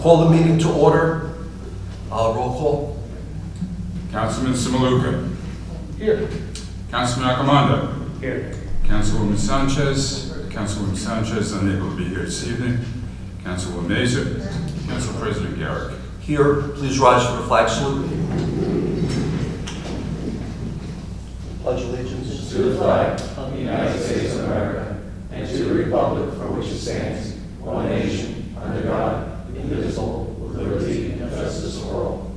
Call the meeting to order. Roll call. Councilman Simaluka. Here. Councilman Accomando. Here. Councilwoman Sanchez. Councilwoman Sanchez unable to be here this evening. Councilwoman Mazer. Council President Garrick. Here, please rise for the flag salute. Pledge allegiance to the flag of the United States of America and to the republic for which it stands, one nation, under God, indivisible, with liberty and justice for all.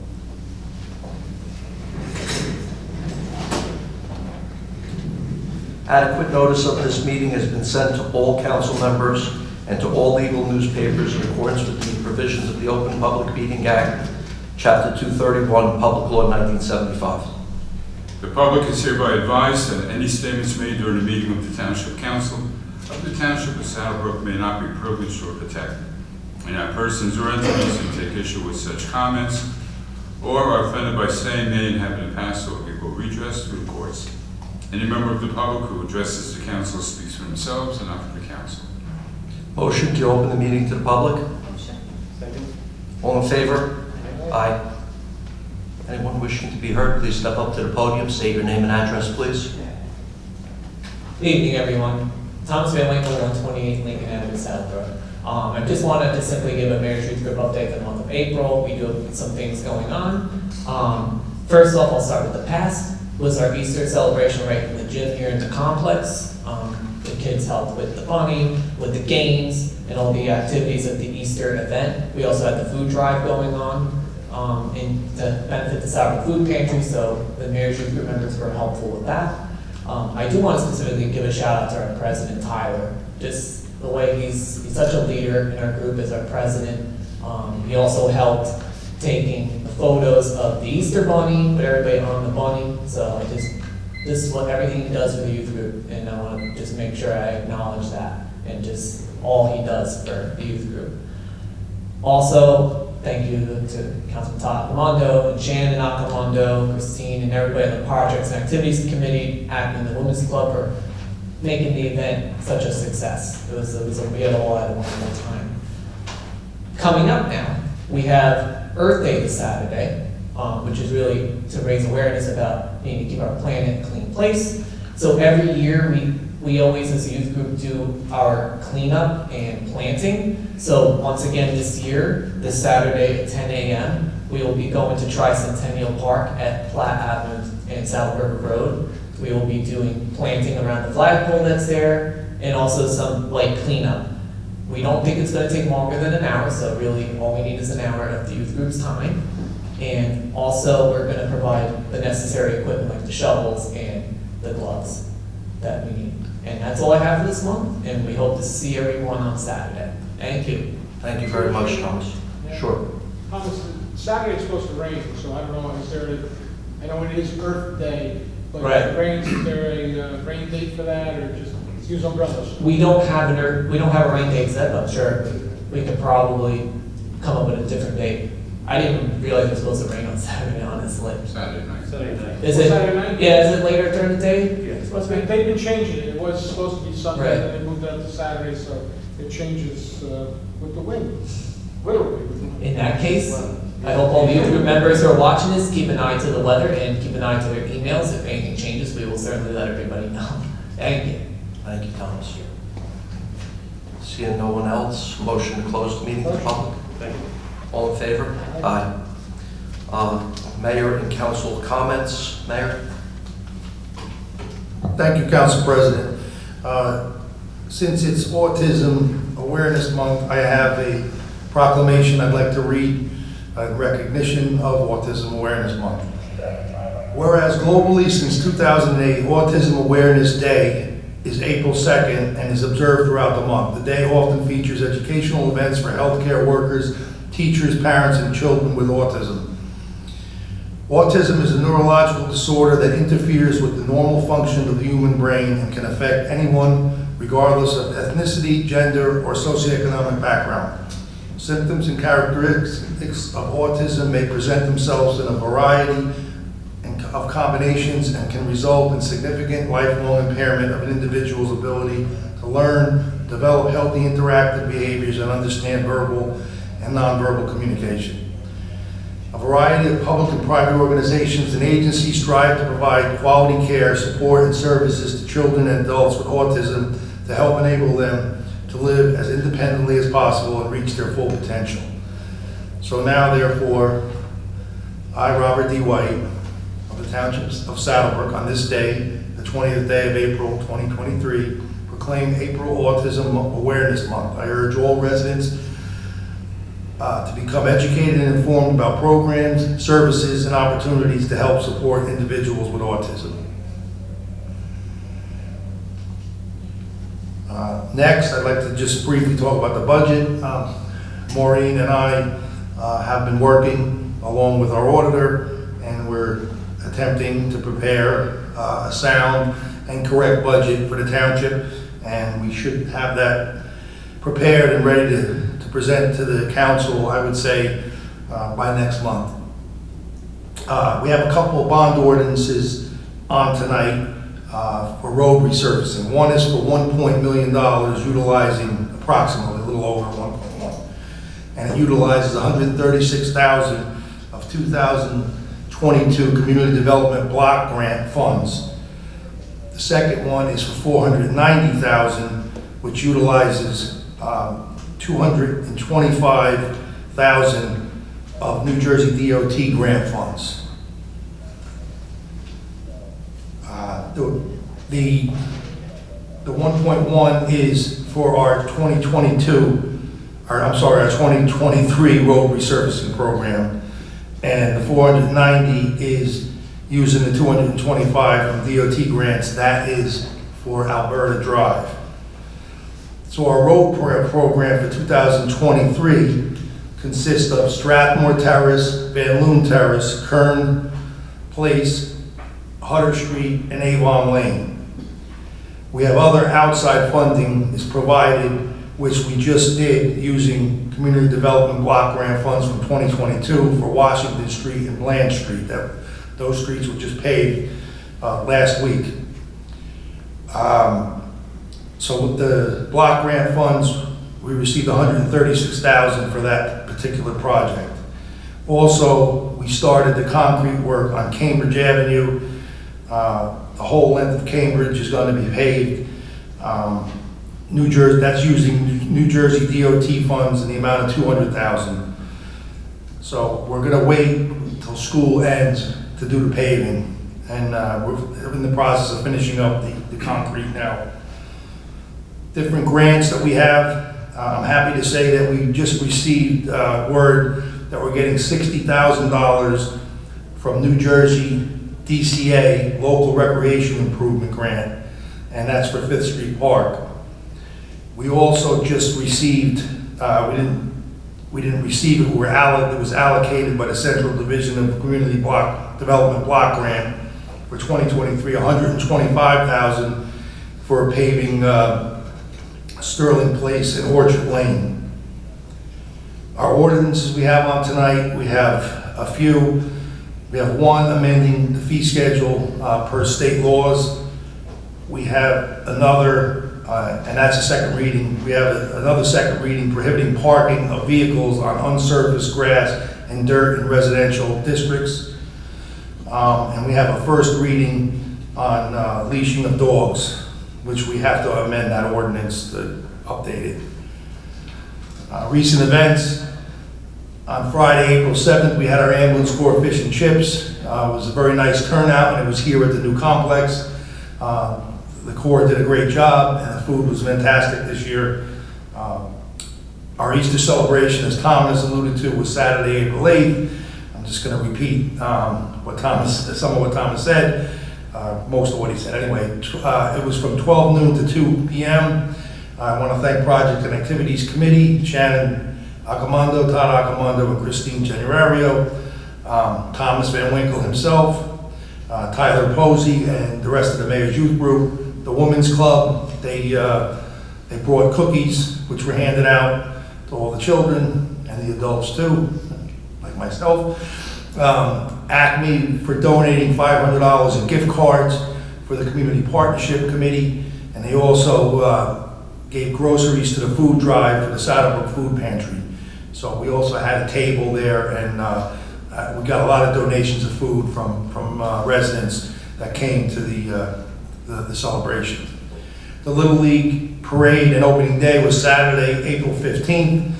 Adequate notice of this meeting has been sent to all council members and to all legal newspapers in accordance with the provisions of the Open Public Meeting Act, Chapter 231, Public Law 1975. The public is hereby advised that any statements made during the meeting of the Township Council of the Township of Saddlebrook may not be privileged or protected, and that persons or entities who take issue with such comments or are offended by saying may and have in the past or will redress through the courts. Any member of the public who addresses the council speaks for themselves and not for the council. Motion to open the meeting to the public. Motion. Second. All in favor? Aye. Anyone wishing to be heard, please step up to the podium, state your name and address, please. Good evening, everyone. Thomas Van Winkle, 128 Lincoln Avenue, Southborough. I just wanted to simply give a Mayor's Youth Group update for the month of April. We do have some things going on. First off, I'll start with the past. Was our Easter celebration right in the gym here in the complex. The kids helped with the bunny, with the games, and all the activities of the Easter event. We also had the food drive going on to benefit the Southborough Food Pantry, so the Mayor's Youth Group members were helpful with that. I do want to specifically give a shout out to our president, Tyler. Just the way he's such a leader in our group as our president. He also helped taking the photos of the Easter bunny, put everybody on the bunny. So this is what everything he does for the youth group, and I want to just make sure I acknowledge that and just all he does for the youth group. Also, thank you to Councilman Todd Accomando and Shannon Accomando, Christine, and everybody on the Projects and Activities Committee, acting the Women's Club for making the event such a success. We had a wonderful time. Coming up now, we have Earth Day this Saturday, which is really to raise awareness about needing to keep our planet a clean place. So every year we always as a youth group do our cleanup and planting. So once again this year, this Saturday at 10 a.m., we will be going to Tricentennial Park at Platt Avenue and South River Road. We will be doing planting around the flagpole that's there and also some light cleanup. We don't think it's going to take longer than an hour, so really all we need is an hour of the youth group's time. And also we're going to provide the necessary equipment like the shovels and the gloves that we need. And that's all I have for this month, and we hope to see everyone on Saturday. Thank you. Thank you very much, Thomas. Sure. Thomas, Saturday's supposed to rain, so I don't know, I know it is Earth Day, but Right. if it rains, is there a rain date for that, or just use umbrellas? We don't have a rain date set, but I'm sure we could probably come up with a different date. I didn't even realize it was supposed to rain on Saturday, honestly. Saturday night. Is it? Saturday night? Yeah, is it later during the day? It's supposed to be. They've been changing it. It was supposed to be Sunday, Right. then they moved it up to Saturday, so it changes with the wind, literally. In that case, I hope all the youth group members who are watching this keep an eye to the weather and keep an eye to their emails. If anything changes, we will certainly let everybody know. Thank you. Thank you, Thomas. Seeing no one else, motion to close the meeting to the public. Thank you. All in favor? Aye. Mayor and council comments. Mayor? Thank you, Council President. Since it's Autism Awareness Month, I have a proclamation I'd like to read in recognition of Autism Awareness Month. Whereas globally since 2008, Autism Awareness Day is April 2nd and is observed throughout the month. The day often features educational events for healthcare workers, teachers, parents, and children with autism. Autism is a neurological disorder that interferes with the normal function of the human brain and can affect anyone regardless of ethnicity, gender, or socioeconomic background. Symptoms and characteristics of autism may present themselves in a variety of combinations and can result in significant lifelong impairment of an individual's ability to learn, develop healthy interactive behaviors, and understand verbal and nonverbal communication. A variety of public and private organizations and agencies strive to provide quality care, support, and services to children and adults with autism to help enable them to live as independently as possible and reach their full potential. So now, therefore, I, Robert D. White, of the Township of Saddlebrook, on this day, the 20th day of April, 2023, proclaim April Autism Awareness Month. I urge all residents to become educated and informed about programs, services, and opportunities to help support individuals with autism. Next, I'd like to just briefly talk about the budget. Maureen and I have been working along with our auditor, and we're attempting to prepare a sound and correct budget for the township, and we should have that prepared and ready to present to the council, I would say, by next month. We have a couple of bond ordinances on tonight for road resurfacing. One is for $1 million, utilizing approximately a little over 1.1, and it utilizes 136,000 of 2022 Community Development Block Grant funds. The second one is for 490,000, which utilizes 225,000 of New Jersey DOT grant funds. The 1.1 is for our 2023 road resurfacing program, and the 490 is using the 225 from DOT grants. That is for Alberta Drive. So our road program for 2023 consists of Strathmore Terrace, Van Loon Terrace, Kern Place, Hutter Street, and Avon Lane. We have other outside funding is provided, which we just did using Community Development Block Grant funds from 2022 for Washington Street and Bland Street. Those streets were just paved last week. So with the block grant funds, we received $136,000 for that particular project. Also, we started the concrete work on Cambridge Avenue. The whole length of Cambridge is going to be paved. New Jersey, that's using New Jersey DOT funds in the amount of $200,000. So we're going to wait until school ends to do the paving, and we're in the process of finishing up the concrete now. Different grants that we have. I'm happy to say that we just received word that we're getting $60,000 from New Jersey DCA, Local Recreation Improvement Grant, and that's for 5th Street Park. We also just received, we didn't receive it, it was allocated by the Central Division of Community Development Block Grant for 2023, $125,000 for paving Sterling Place and Orchard Lane. Our ordinances we have on tonight, we have a few. We have one amending the fee schedule per state laws. We have another, and that's a second reading. We have another second reading prohibiting parking of vehicles on unsurfaced grass and dirt in residential districts. And we have a first reading on leashing of dogs, which we have to amend that ordinance to update it. Recent events. On Friday, April 7th, we had our ambulance corps fish and chips. It was a very nice turnout, and it was here at the new complex. The corps did a great job, and the food was fantastic this year. Our Easter celebration, as Thomas alluded to, was Saturday, April 8th. I'm just going to repeat some of what Thomas said, most of what he said anyway. It was from 12 noon to 2 p.m. I want to thank Project and Activities Committee, Shannon Accomando, Todd Accomando, and Christine Generario, Thomas Van Winkle himself, Tyler Posey, and the rest of the Mayor's Youth Group. The Women's Club, they brought cookies, which were handed out to all the children and the adults too, like myself. Acme for donating $500 in gift cards for the Community Partnership Committee, and they also gave groceries to the food drive for the Saddlebrook Food Pantry. So we also had a table there, and we got a lot of donations of food from residents that came to the celebration. The Little League Parade and opening day was Saturday, April 15th.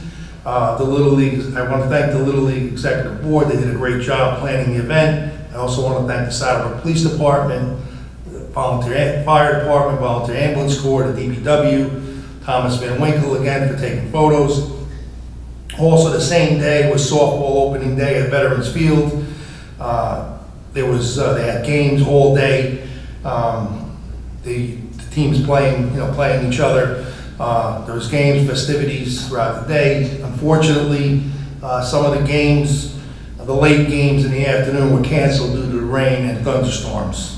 The Little League, I want to thank the Little League Executive Board. They did a great job planning the event. I also want to thank the Saddlebrook Police Department, the Volunteer Fire Department, Volunteer Ambulance Corps, the DPW, Thomas Van Winkle again for taking photos. Also the same day was softball opening day at Veterans Field. They had games all day. The teams playing each other. There was games, festivities throughout the day. Unfortunately, some of the games, the late games in the afternoon were canceled due to the rain and thunderstorms.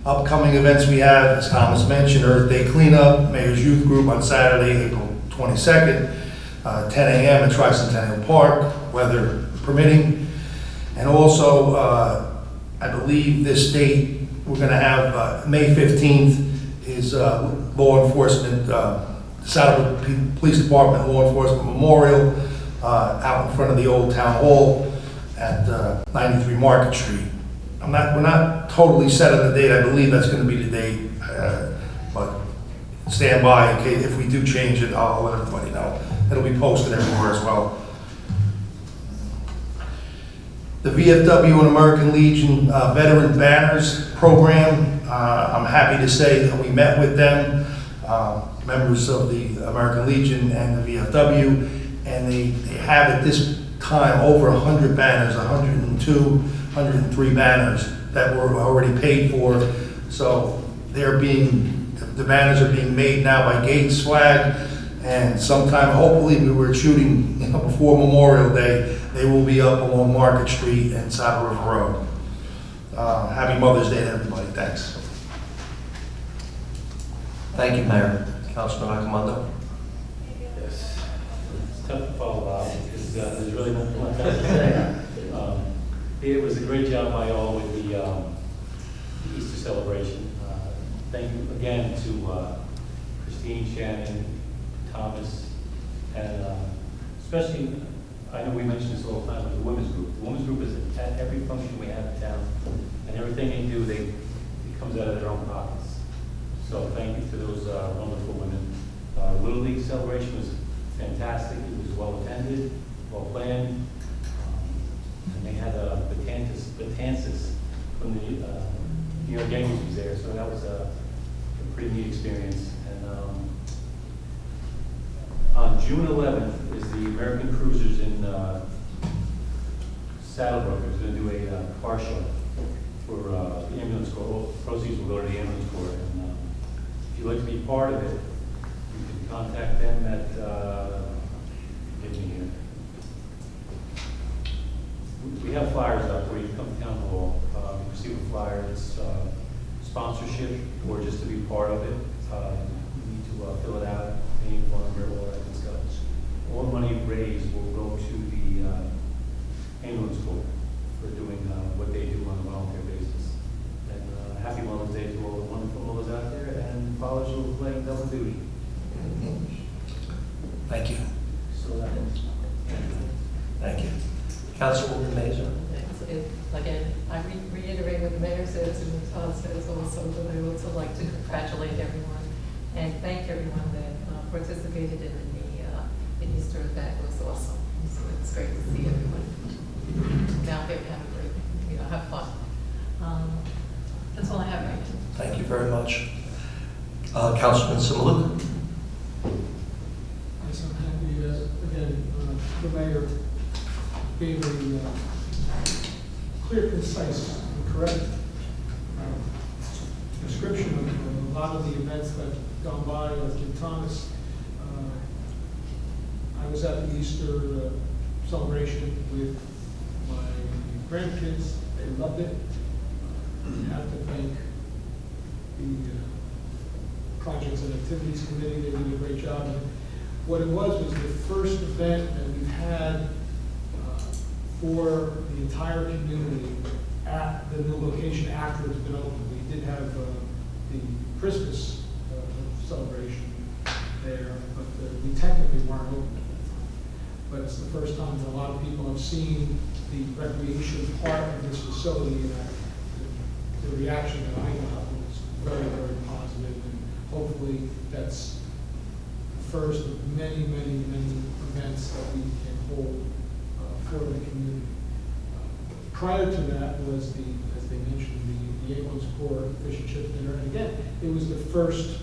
Upcoming events we have, as Thomas mentioned, Earth Day Cleanup, Mayor's Youth Group on Saturday, April 22nd, 10 a.m. at Tricentennial Park, weather permitting. And also, I believe this date, we're going to have May 15th is law enforcement, Saddlebrook Police Department Law Enforcement Memorial out in front of the old town hall at 93 Market Street. We're not totally set on the date. I believe that's going to be the date, but stand by in case if we do change it. I'll let everybody know. It'll be posted everywhere as well. The VFW and American Legion Veteran Banners Program. I'm happy to say that we met with them, members of the American Legion and the VFW, and they have at this time over 100 banners, 102, 103 banners that were already paid for. So the banners are being made now by Gates Flag, and sometime, hopefully, we were shooting before Memorial Day, they will be up along Market Street and Saddle River Road. Happy Mother's Day to everybody. Thanks. Thank you, Mayor. Councilman Accomando. Yes. It's tough to follow up because there's really nothing much else to say. It was a great job by all with the Easter celebration. Thank you again to Christine, Shannon, Thomas, and especially, I know we mention this all the time, but the women's group. The women's group is at every function we have in town, and everything they do, it comes out of their own pockets. So thank you to those wonderful women. Little League celebration was fantastic. It was well attended, well planned, and they had Batances from the New York Yankees was there, so that was a pretty neat experience. And on June 11th is the American Cruisers in Saddlebrook. Is going to do a car show for the ambulance corps. All proceeds will go to the ambulance corps. And if you'd like to be part of it, you can contact them at give me here. We have flyers up where you come to town hall, receive a flyer. It's sponsorship or just to be part of it. You need to fill it out, name, phone number, all that good stuff. All money raised will go to the ambulance corps for doing what they do on a volunteer basis. And happy Mother's Day to all the wonderful mothers out there and fathers who are playing double duty. Thank you. So that is. Thank you. Councilwoman Mazur. Again, I reiterate what the mayor says and what Todd says also, but I would also like to congratulate everyone and thank everyone that participated in the Easter event. It was awesome. So it's great to see everyone out there have a great, have fun. That's all I have right now. Thank you very much. Councilman Simaluka. Yes, I'm happy, again, the mayor gave a clear, concise, and correct description of a lot of the events that have gone by. Through Thomas, I was at the Easter celebration with my grandkids. They loved it. I have to thank the Projects and Activities Committee. They did a great job. And what it was the first event that we've had for the entire community at the new location after it's been opened. We did have the Christmas celebration there, but we technically weren't open. but it's the first time that a lot of people have seen the recreation part of this facility, and the reaction that I got was very, very positive, and hopefully that's the first of many, many, many events that we can hold for the community. Prior to that was the, as they mentioned, the Ambulance Corps Fish and Chips Dinner, and again, it was the first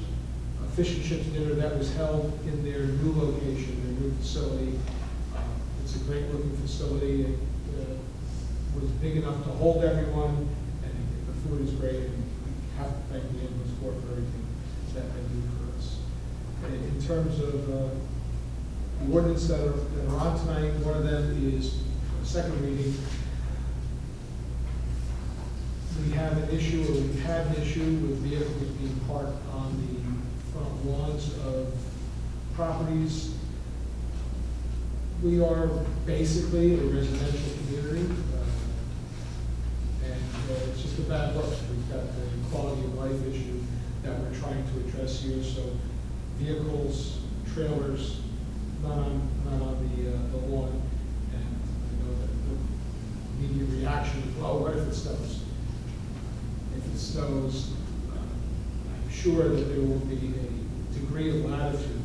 Fish and Chips Dinner that was held in their new location, their new facility. It's a great looking facility. It was big enough to hold everyone, and the food is great, and we have to thank the Ambulance Corps for everything that they do for us. And in terms of the ordinance that are on tonight, one of them is a second reading. We have an issue, or we've had an issue with vehicles being parked on the front lawns of properties. We are basically a residential community, and it's just a bad look. We've got the quality of life issue that we're trying to address here. So vehicles, trailers, not on the lawn. And I know that the immediate reaction is, well, what if it snows? If it snows, I'm sure that there will be a degree of latitude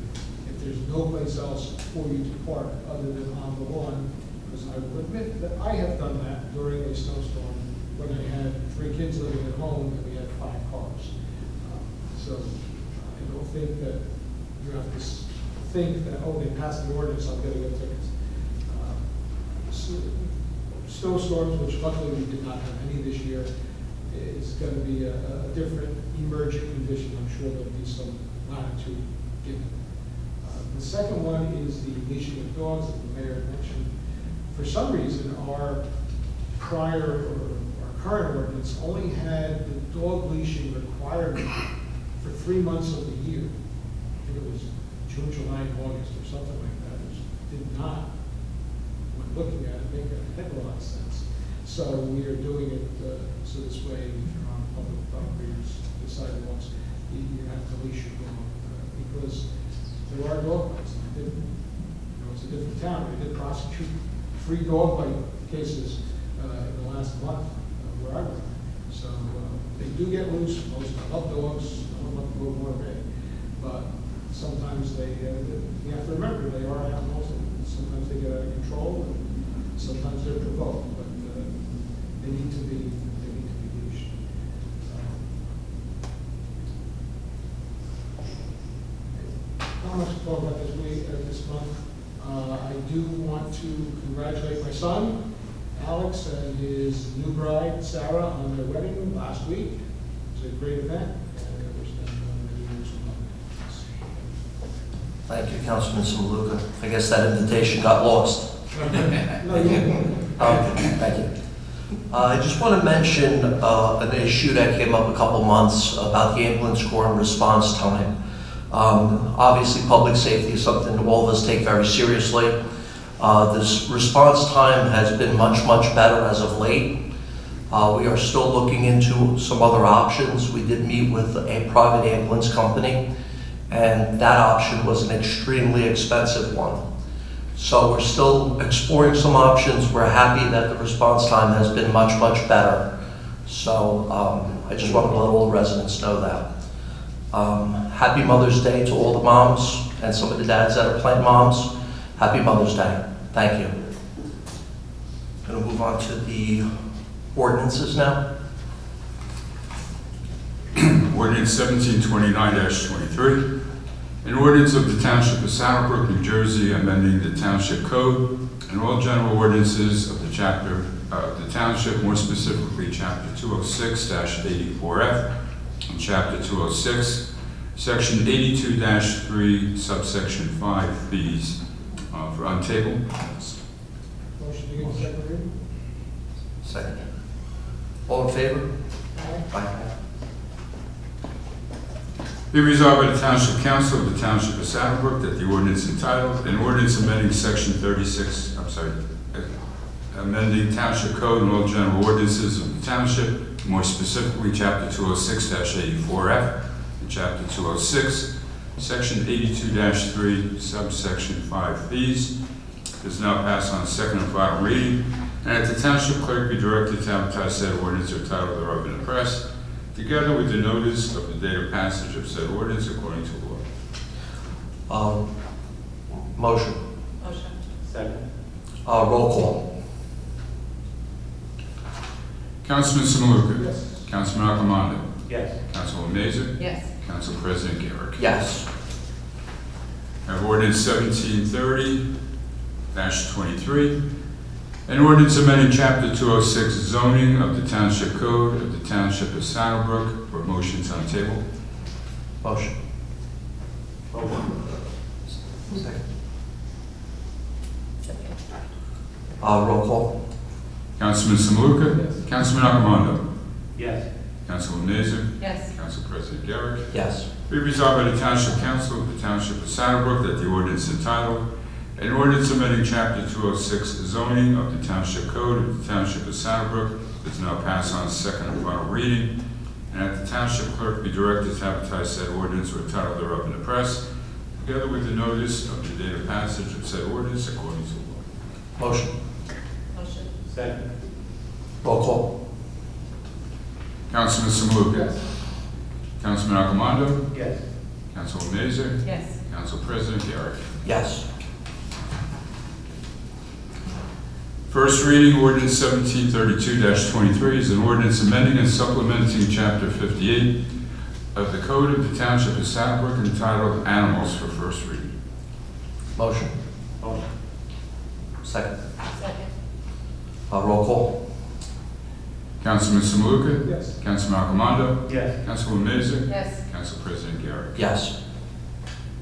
if there's no place else for you to park other than on the lawn, because I will admit that I have done that during a snowstorm when I had 3 kids living at home and we had 5 cars. So I don't think that you have to think that, oh, they passed the ordinance, I'm going to get tickets. Snowstorms, which luckily we did not have any this year, is going to be a different emerging condition. I'm sure there'll be some latitude given. The second one is the leashing of dogs, as the mayor mentioned. For some reason, our prior or our current ordinance only had the dog leashing requirement for 3 months of the year. I think it was June, July, and August, or something like that, which did not, when looking at it, make a heck of a lot of sense. So we are doing it so this way, if you're on public property or the sidewalks, you have to leash your dog, because there are dog bites. It's a different town. They did prosecute 3 dog bite cases in the last month where I work. So they do get loose. Most I love dogs. I don't want to go more away. But sometimes you have to remember they are animals, and sometimes they get out of control, and sometimes they're provoked. But they need to be leashed. Not much to talk about this month. I do want to congratulate my son, Alex, and his new bride, Sarah, on their wedding last week. It was a great event, and I wish them many years of love. Thank you, Councilman Samaluka. I guess that invitation got lost. No, you didn't. Okay, thank you. I just want to mention an issue that came up a couple months about the ambulance corps and response time. Obviously, public safety is something all of us take very seriously. This response time has been much, much better as of late. We are still looking into some other options. We did meet with a private ambulance company, and that option was an extremely expensive one. So we're still exploring some options. We're happy that the response time has been much, much better. So I just wanted to let all the residents know that. Happy Mother's Day to all the moms and some of the dads that are playing moms. Happy Mother's Day. Thank you. Going to move on to the ordinances now. Ordinance 1729-23, an ordinance of the Township of Saddlebrook, New Jersey, amending the Township Code and all general ordinances of the chapter of the Township, more specifically Chapter 206-84F and Chapter 206, Section 82-3, Subsection 5 fees for untable. Motion to give a second reading? Second. All in favor? Aye. Aye. Be resolved by the Township Council of the Township of Saddlebrook that the ordinance entitled, an ordinance amending Section 36, amending Township Code and all general ordinances of the Township, more specifically Chapter 206-84F and Chapter 206, Section 82-3, Subsection 5 fees. is now passed on second and final reading, and that the township clerk be directed to advertise said ordinance or title thereof in the press, together with the notice of the date of passage of said ordinance according to law. Motion. Motion. Second. Roll call. Councilman Samaluka. Yes. Councilman Accomando. Yes. Councilwoman Mazer. Yes. Council President Garrick. Yes. I have ordinance 1730-23, an ordinance amending chapter 206 zoning of the Township Code of the Township of Saddlebrook. For motions on table. Motion. Motion. Second. Second. Roll call. Councilman Samaluka. Yes. Councilman Accomando. Yes. Councilwoman Mazer. Yes. Council President Garrick. Yes. Be resolved by the Township Council of the Township of Saddlebrook that the ordinance entitled, an ordinance amending chapter 206 zoning of the Township Code of the Township of Saddlebrook is now passed on second and final reading, and that the Township Clerk be directed to advertise said ordinance or title thereof in the press, together with the notice of the date of passage of said ordinance according to law. Motion. Motion. Second. Roll call. Councilman Samaluka. Yes. Councilman Accomando. Yes. Councilwoman Mazer. Yes. Council President Garrick. Yes. First reading, ordinance 1732-23 is an ordinance amending and supplementing chapter 58 of the Code of the Township of Saddlebrook entitled Animals for first reading. Motion. Motion. Second. Second. Roll call. Councilman Samaluka. Yes. Councilman Accomando. Yes. Councilwoman Mazer. Yes. Council President Garrick. Yes.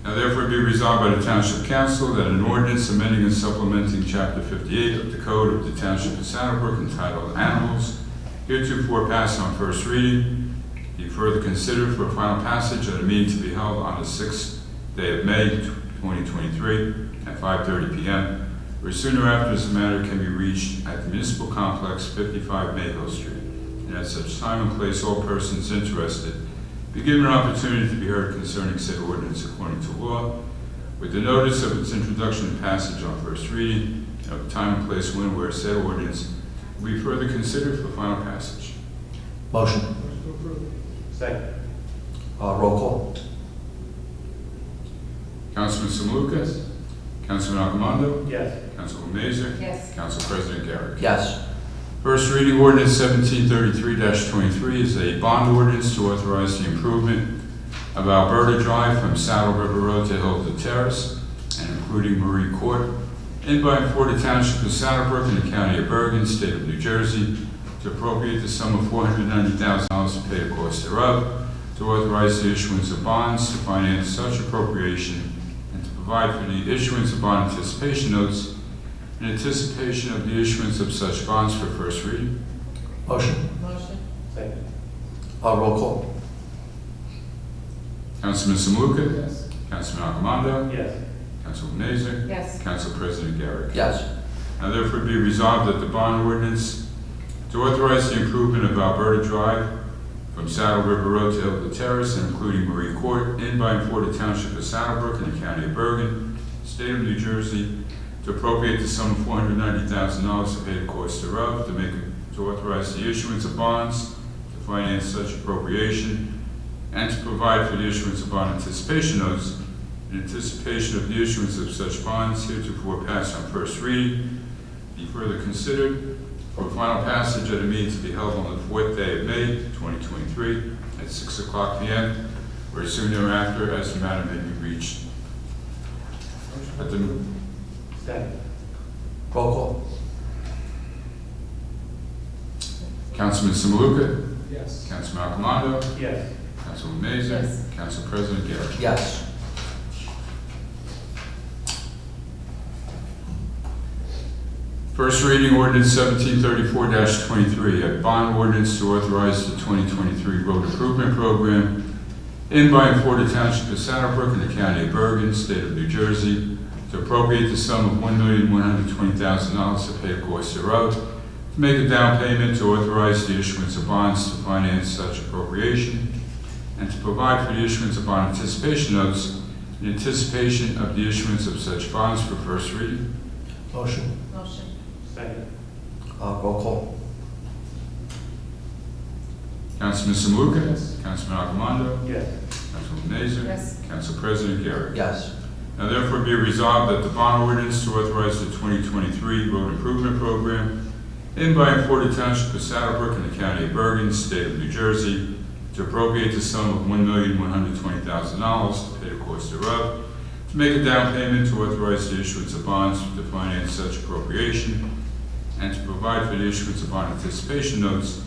Now therefore be resolved by the Township Council that an ordinance amending and supplementing chapter 58 of the Code of the Township of Saddlebrook entitled Animals, heretofore passed on first reading, be further considered for final passage at a meeting to be held on the 6th day of May 2023 at 5:30 p.m., or sooner after as the matter can be reached at the Municipal Complex, 55 Mayhill Street, and at such time and place all persons interested be given an opportunity to be heard concerning said ordinance according to law, with the notice of its introduction and passage on first reading, and of the time and place when where said ordinance will be further considered for final passage. Motion. Motion to approve. Second. Roll call. Councilman Samaluka. Yes. Councilman Accomando. Yes. Councilwoman Mazer. Yes. Council President Garrick. Yes. First reading ordinance 1733-23 is a bond ordinance to authorize the improvement of Alberta Drive from Saddle River Road to Hilton Terrace, and including Marie Court, in by and for the Township of Saddlebrook in the County of Bergen, State of New Jersey, to appropriate the sum of $490,000 to pay the cost thereof, to authorize the issuance of bonds to finance such appropriation, and to provide for the issuance of bond anticipation notes in anticipation of the issuance of such bonds for first reading. Motion. Motion. Second. Roll call. Councilman Samaluka. Yes. Councilman Accomando. Yes. Councilwoman Mazer. Yes. Council President Garrick. Yes. Now therefore be resolved that the bond ordinance to authorize the improvement of Alberta Drive from Saddle River Road to Hilton Terrace, and including Marie Court, in by and for the Township of Saddlebrook in the County of Bergen, State of New Jersey, to appropriate the sum of $490,000 to pay the cost thereof, to authorize the issuance of bonds to finance such appropriation, and to provide for the issuance of bond anticipation notes in anticipation of the issuance of such bonds, heretofore passed on first reading, be further considered for final passage at a meeting to be held on the 4th day of May 2023 at 6:00 p.m. or soon thereafter as the matter may be reached. At the Second. Roll call. Councilman Samaluka. Yes. Councilman Accomando. Yes. Councilwoman Mazer. Yes. Council President Garrick. Yes. First reading ordinance 1734-23, a bond ordinance to authorize the 2023 road improvement program in by and for the Township of Saddlebrook in the County of Bergen, State of New Jersey, to appropriate the sum of $1,120,000 to pay the cost thereof, to make a down payment, to authorize the issuance of bonds to finance such appropriation, and to provide for the issuance of bond anticipation notes in anticipation of the issuance of such bonds for first reading. Motion. Motion. Second. Roll call. Councilman Saluka? Yes. Councilman Arcamando? Yes. Councilman Nazar? Yes. Council President Garrett. Yes. Now therefore be resolved that the bond ordinance to authorize the 2023 road improvement program in by and for the Township of Saddlebrook in the County of Bergen, State of New Jersey, to appropriate the sum of $1,120,000 to pay the cost thereof, to make a down payment to authorize the issuance of bonds to finance such appropriation, and to provide for the issuance of bond anticipation notes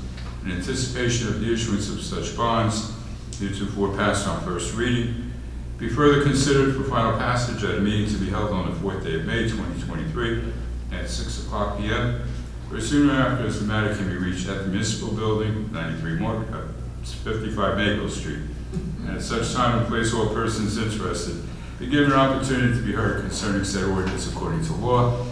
in anticipation of the issuance of such bonds, heretofore passed on first reading, be further considered for final passage at a meeting to be held on the 4th day of May 2023 at 6:00 p.m. or sooner after, as the matter can be reached at the Municipal Building, 55 Maple Street. And at such time and place, all persons interested be given an opportunity to be heard concerning said ordinance according to law,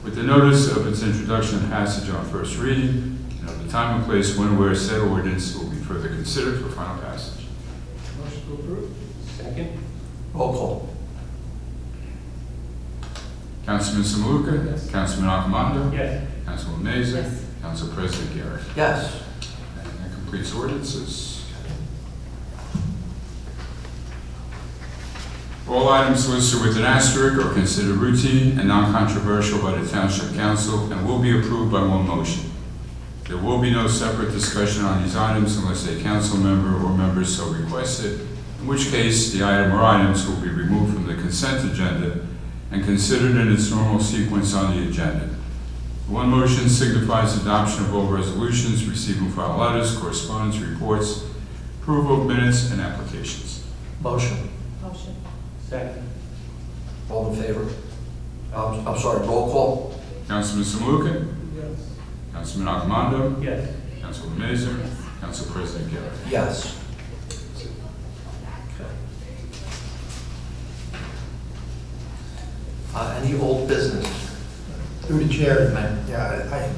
with the notice of its introduction and passage on first reading, and of the time and place when and where said ordinance will be further considered for final passage. Motion to approve? Second. Roll call. Councilman Saluka? Yes. Councilman Arcamando? Yes. Councilman Nazar? Yes. Council President Garrett. Yes. And that completes ordinances. All items listed with an asterisk are considered routine and non-controversial by the Township Council and will be approved by one motion. There will be no separate discussion on these items unless a council member or members so requested, in which case the item or items will be removed from the consent agenda and considered in its normal sequence on the agenda. One motion signifies adoption of all resolutions, receiving file letters, correspondence, reports, approval of minutes, and applications. Motion. Motion. Second. All in favor? I'm sorry, roll call. Councilman Saluka? Yes. Councilman Arcamando? Yes. Councilman Nazar? Council President Garrett. Yes. Any old business? Through the chair, yeah, I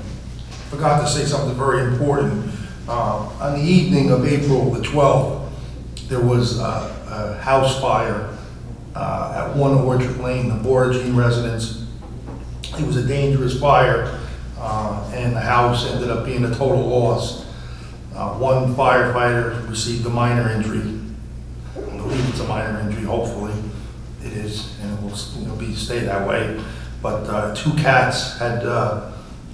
forgot to say something very important. On the evening of April the 12th, there was a house fire at 1 Orchard Lane, the Boragine residence. It was a dangerous fire, and the house ended up being a total loss. One firefighter received a minor injury. I believe it's a minor injury, hopefully it is, and it will stay that way. But 2 cats had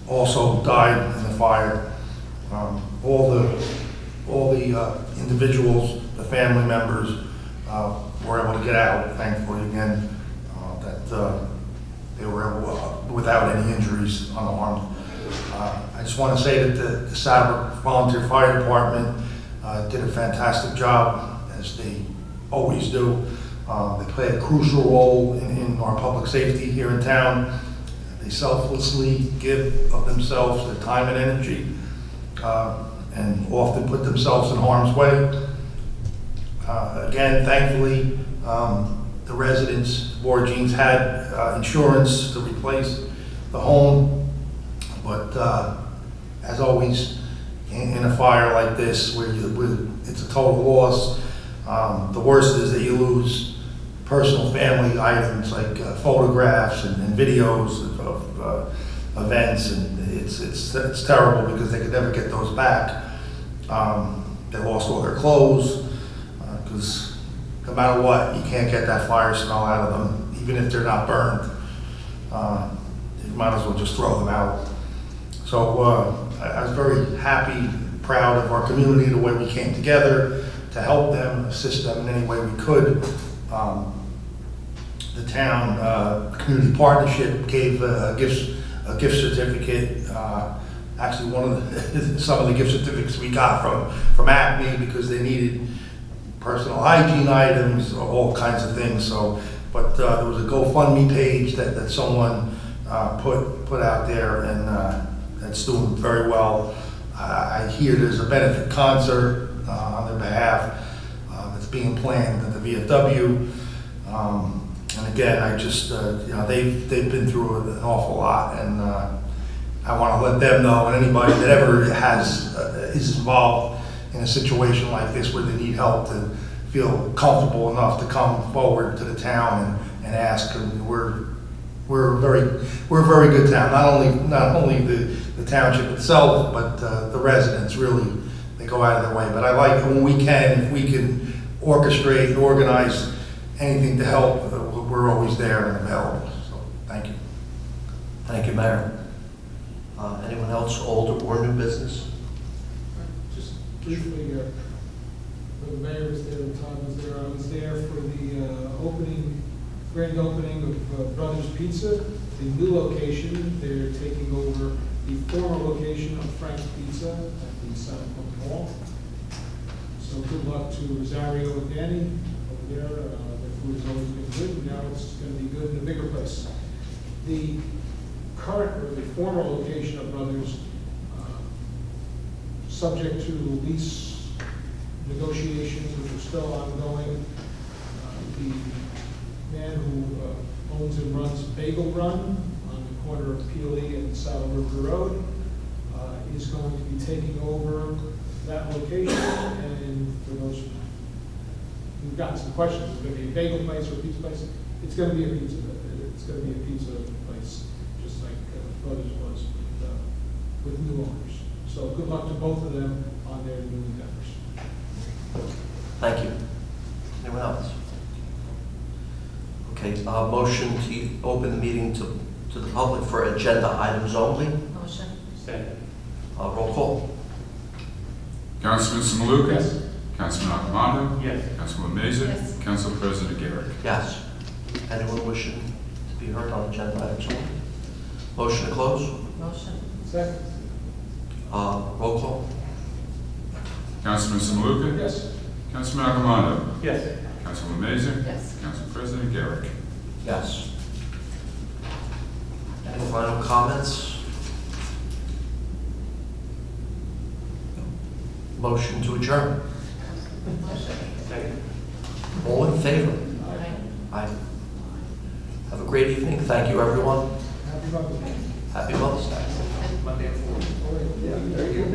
also died in the fire. All the individuals, the family members, were able to get out, thankfully, again, that they were able, without any injuries, unharmed. I just want to say that the Saddlebrook Volunteer Fire Department did a fantastic job, as they always do. They play a crucial role in our public safety here in town. They selflessly give of themselves their time and energy, and often put themselves in harm's way. Again, thankfully, the residents, Boragines, had insurance to replace the home, but as always, in a fire like this, where it's a total loss, the worst is that you lose personal family items like photographs and videos of events, and it's terrible because they could never get those back. They lost all their clothes, because no matter what, you can't get that fire smell out of them, even if they're not burned. You might as well just throw them out. So I was very happy, proud of our community, the way we came together to help them, assist them in any way we could. The town community partnership gave a gift certificate. Actually, one of some of the gift certificates we got from Acme, because they needed personal hygiene items, all kinds of things. So, but there was a GoFundMe page that someone put out there, and that's doing very well. I hear there's a benefit concert on their behalf that's being planned at the VFW. And again, I just, they've been through an awful lot, and I want to let them know, and anybody that ever is involved in a situation like this where they need help, to feel comfortable enough to come forward to the town and ask. And we're we're a very good town. Not only the township itself, but the residents really, they go out of their way. But I like when we can, if we can orchestrate and organize anything to help, we're always there and available. So, thank you. Thank you, Mayor. Anyone else, old or new business? Just briefly, the mayor was there, Tom was there, I was there for the grand opening of Brothers Pizza, the new location. They're taking over the former location of Frank's Pizza at the South Point Mall. So good luck to Rosario and Danny over there. Their food has always been good, and now it's going to be good in a bigger place. The current, or the former location of Brothers, subject to lease negotiations, which are still ongoing. The man who owns and runs Bagel Run on the corner of Peely and Saddle River Road is going to be taking over that location. And for those who've gotten some questions, is it going to be a bagel place or a pizza place? It's going to be a pizza. It's going to be a pizza place, just like Brothers was with new owners. So good luck to both of them on their new endeavors. Thank you. Anyone else? Okay, motion to open the meeting to the public for agenda items only. Motion. Second. Roll call. Councilman Samaluka? Yes. Councilman Accomando? Yes. Councilwoman Mazer? Yes. Council President Garrett. Yes. Anyone wishing to be heard on agenda items only? Motion to close. Motion. Second. Roll call. Councilman Samaluka? Yes. Councilman Accomando? Yes. Councilwoman Mazer? Yes. Council President Garrett. Yes. Any final comments? Motion to adjourn. Motion. Second. All in favor? Aye. Aye. Have a great evening. Thank you, everyone. Happy Mother's Day. Happy Mother's Day. Oh, wait. Yeah, very good.